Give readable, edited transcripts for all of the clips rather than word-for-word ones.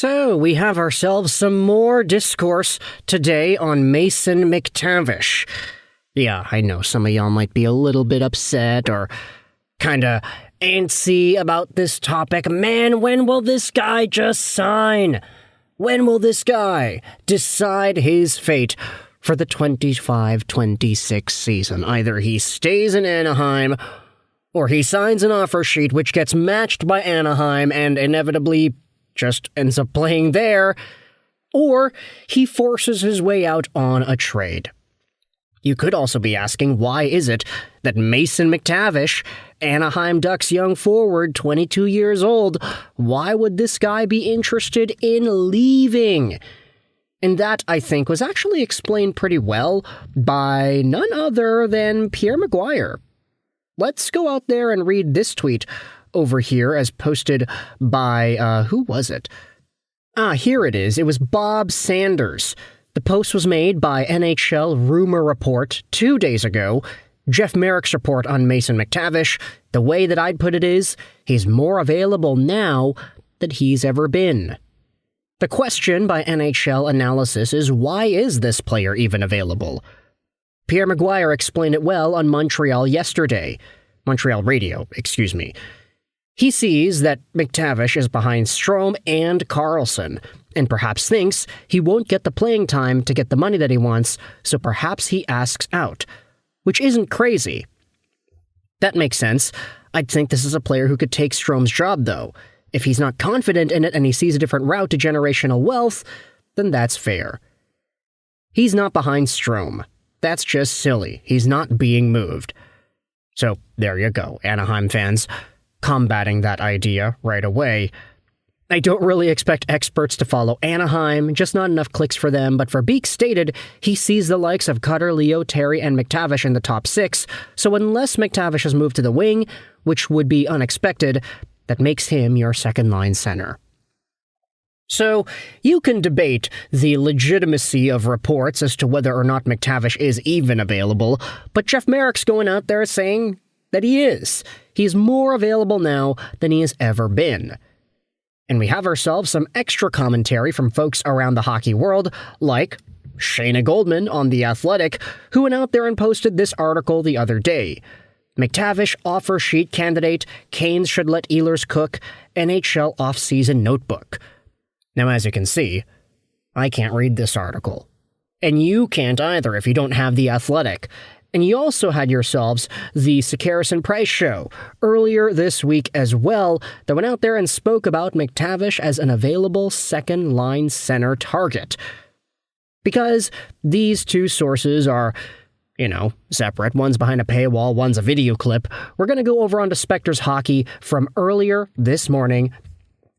So, we have ourselves some more discourse today on Mason McTavish. Yeah, I know some of y'all might be a little bit upset or kinda antsy about this topic. Man, when will this guy just sign? When will this guy decide his fate for the 25-26 season? Either he stays in Anaheim, or he signs an offer sheet which gets matched by Anaheim and inevitably just ends up playing there, or he forces his way out on a trade. You could also be asking, why is it that Mason McTavish, Anaheim Ducks young forward, 22 years old, why would this guy be interested in leaving? And that, I think, was actually explained pretty well by none other than Pierre McGuire. Let's go out there and read this tweet over here as posted by, who was it? Here it is. It was Bob Sanders. The post was made by NHL Rumor Report 2 days ago. Jeff Merrick's report on Mason McTavish. The way that I'd put it is, he's more available now than he's ever been. The question by NHL Analysis is, why is this player even available? Pierre McGuire explained it well on Montreal Radio. He sees that McTavish is behind Strome and Karlsson, and perhaps thinks he won't get the playing time to get the money that he wants, so perhaps he asks out. Which isn't crazy. That makes sense. I'd think this is a player who could take Strome's job, though. If he's not confident in it and he sees a different route to generational wealth, then that's fair. He's not behind Strome. That's just silly. He's not being moved. So, there you go, Anaheim fans, combating that idea right away. I don't really expect experts to follow Anaheim, just not enough clicks for them, but for Beek stated, he sees the likes of Cutter, Leo, Terry, and McTavish in the top 6, so unless McTavish has moved to the wing, which would be unexpected, that makes him your second-line center. So, you can debate the legitimacy of reports as to whether or not McTavish is even available, but Jeff Merrick's going out there saying that he is. He's more available now than he has ever been. And we have ourselves some extra commentary from folks around the hockey world, like Shayna Goldman on The Athletic, who went out there and posted this article the other day. McTavish offer sheet candidate, Canes should let Ehlers cook, NHL offseason notebook. Now, as you can see, I can't read this article. And you can't either if you don't have The Athletic. And you also had yourselves the Sakaris Price show earlier this week as well that went out there and spoke about McTavish as an available second-line center target. Because these two sources are, separate. One's behind a paywall, one's a video clip. We're going to go over onto Spectre's Hockey from earlier this morning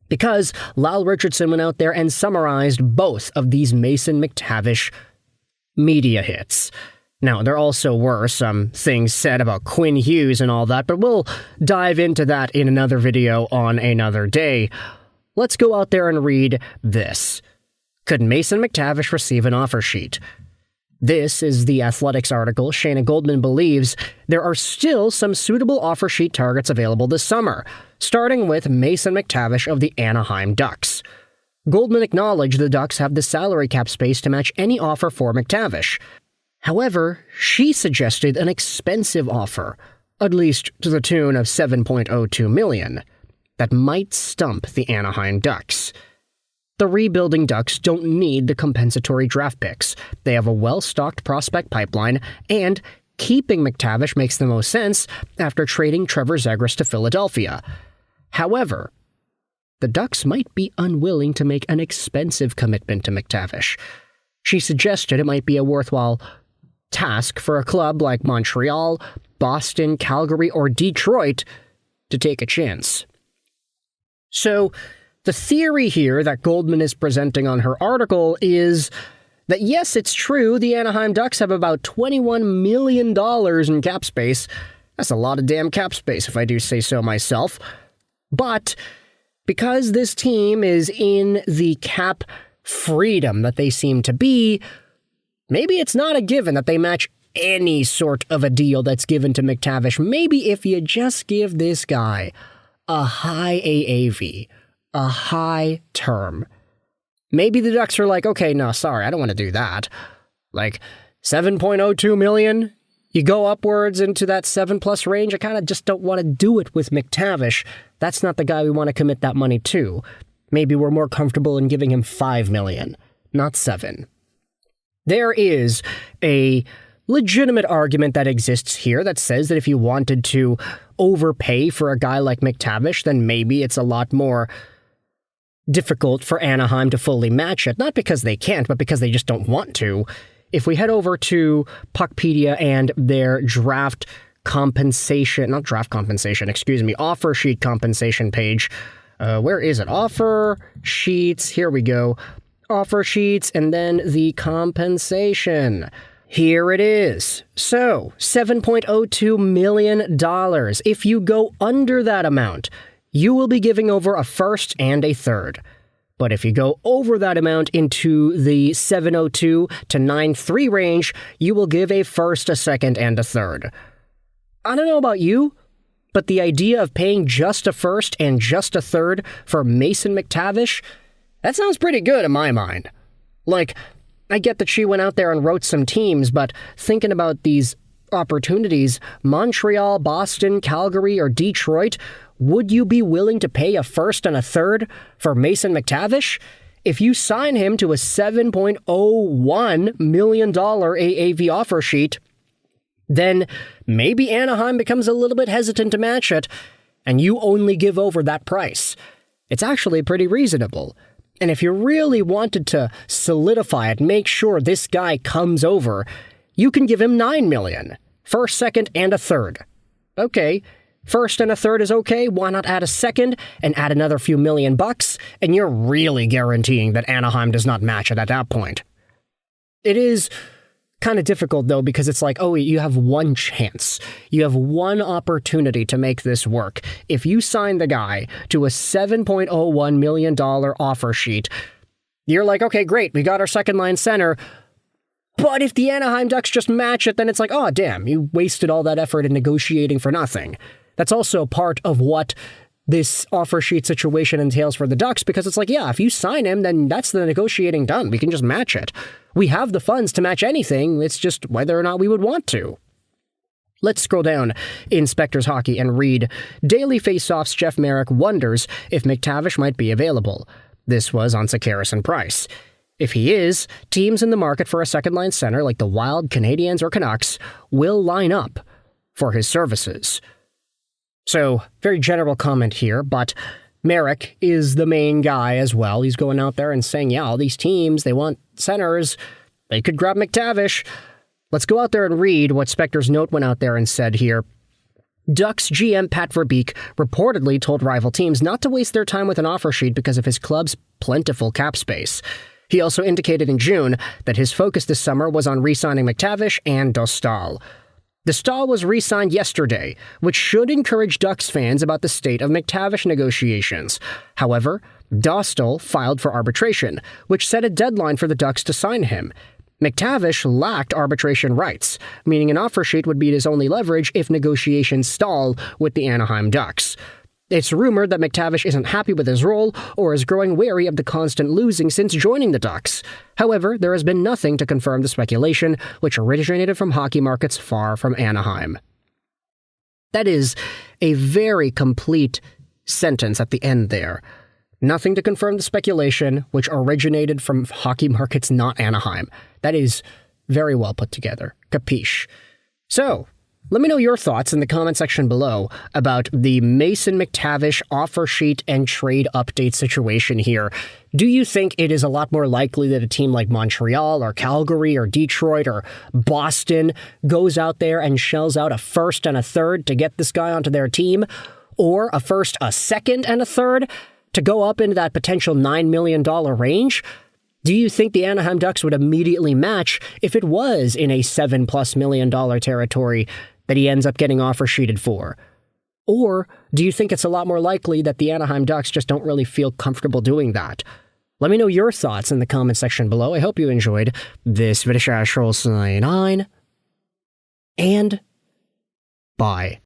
because Lyle Richardson went out there and summarized both of these Mason McTavish media hits. Now, there also were some things said about Quinn Hughes and all that, but we'll dive into that in another video on another day. Let's go out there and read this. Could Mason McTavish receive an offer sheet? This is the Athletics article. Shayna Goldman believes there are still some suitable offer sheet targets available this summer, starting with Mason McTavish of the Anaheim Ducks. Goldman acknowledged the Ducks have the salary cap space to match any offer for McTavish. However, she suggested an expensive offer, at least to the tune of $7.02 million, that might stump the Anaheim Ducks. The rebuilding Ducks don't need the compensatory draft picks. They have a well-stocked prospect pipeline, and keeping McTavish makes the most sense after trading Trevor Zegras to Philadelphia. However, the Ducks might be unwilling to make an expensive commitment to McTavish. She suggested it might be a worthwhile task for a club like Montreal, Boston, Calgary, or Detroit to take a chance. So, the theory here that Goldman is presenting on her article is that yes, it's true, the Anaheim Ducks have about $21 million in cap space. That's a lot of damn cap space, if I do say so myself. But because this team is in the cap freedom that they seem to be, maybe it's not a given that they match any sort of a deal that's given to McTavish. Maybe if you just give this guy a high AAV, a high term, maybe the Ducks are like, okay, no, sorry, I don't want to do that. Like, $7.02 million, you go upwards into that 7+ range, I kind of just don't want to do it with McTavish. That's not the guy we want to commit that money to. Maybe we're more comfortable in giving him $5 million, not $7 million. There is a legitimate argument that exists here that says that if you wanted to overpay for a guy like McTavish, then maybe it's a lot more difficult for Anaheim to fully match it. Not because they can't, but because they just don't want to. If we head over to Puckpedia and their offer sheet compensation page, where is it? Offer sheets, here we go. Offer sheets, and then the compensation. Here it is. So, $7.02 million. If you go under that amount, you will be giving over a first and a third. But if you go over that amount into the 702 to 93 range, you will give a first, a second, and a third. I don't know about you, but the idea of paying just a first and just a third for Mason McTavish, that sounds pretty good in my mind. Like, I get that she went out there and wrote some teams, but thinking about these opportunities, Montreal, Boston, Calgary, or Detroit, would you be willing to pay a first and a third for Mason McTavish? If you sign him to a $7.01 million AAV offer sheet, then maybe Anaheim becomes a little bit hesitant to match it, and you only give over that price. It's actually pretty reasonable. And if you really wanted to solidify it, make sure this guy comes over, you can give him $9 million. First, second, and a third. Okay, first and a third is okay, why not add a second and add another few $1,000,000, and you're really guaranteeing that Anaheim does not match it at that point. It is kind of difficult, though, because it's like, oh, you have one chance. You have one opportunity to make this work. If you sign the guy to a $7.01 million offer sheet, you're like, okay, great, we got our second-line center. But if the Anaheim Ducks just match it, then it's like, oh, damn, you wasted all that effort in negotiating for nothing. That's also part of what this offer sheet situation entails for the Ducks, because it's like, yeah, if you sign him, then that's the negotiating done. We can just match it. We have the funds to match anything, it's just whether or not we would want to. Let's scroll down in Spectre's Hockey and read, Daily Faceoff's Jeff Merrick wonders if McTavish might be available. This was on Sakaris and Price. If he is, teams in the market for a second-line center like the Wild, Canadiens, or Canucks will line up for his services. So, very general comment here, but Merrick is the main guy as well. He's going out there and saying, yeah, all these teams, they want centers. They could grab McTavish. Let's go out there and read what Spectre's note went out there and said here. Ducks GM Pat Verbeek reportedly told rival teams not to waste their time with an offer sheet because of his club's plentiful cap space. He also indicated in June that his focus this summer was on re-signing McTavish and Dostal. Dostal was re-signed yesterday, which should encourage Ducks fans about the state of McTavish negotiations. However, Dostal filed for arbitration, which set a deadline for the Ducks to sign him. McTavish lacked arbitration rights, meaning an offer sheet would be his only leverage if negotiations stall with the Anaheim Ducks. It's rumored that McTavish isn't happy with his role or is growing wary of the constant losing since joining the Ducks. However, there has been nothing to confirm the speculation, which originated from hockey markets far from Anaheim. That is a very complete sentence at the end there. Nothing to confirm the speculation, which originated from hockey markets not Anaheim. That is very well put together. Capiche. So, let me know your thoughts in the comment section below about the Mason McTavish offer sheet and trade update situation here. Do you think it is a lot more likely that a team like Montreal or Calgary or Detroit or Boston goes out there and shells out a first and a third to get this guy onto their team? Or a first, a second, and a third to go up into that potential $9 million range? Do you think the Anaheim Ducks would immediately match if it was in a $7+ million territory that he ends up getting offer sheeted for? Or do you think it's a lot more likely that the Anaheim Ducks just don't really feel comfortable doing that? Let me know your thoughts in the comment section below. I hope you enjoyed this video. And bye.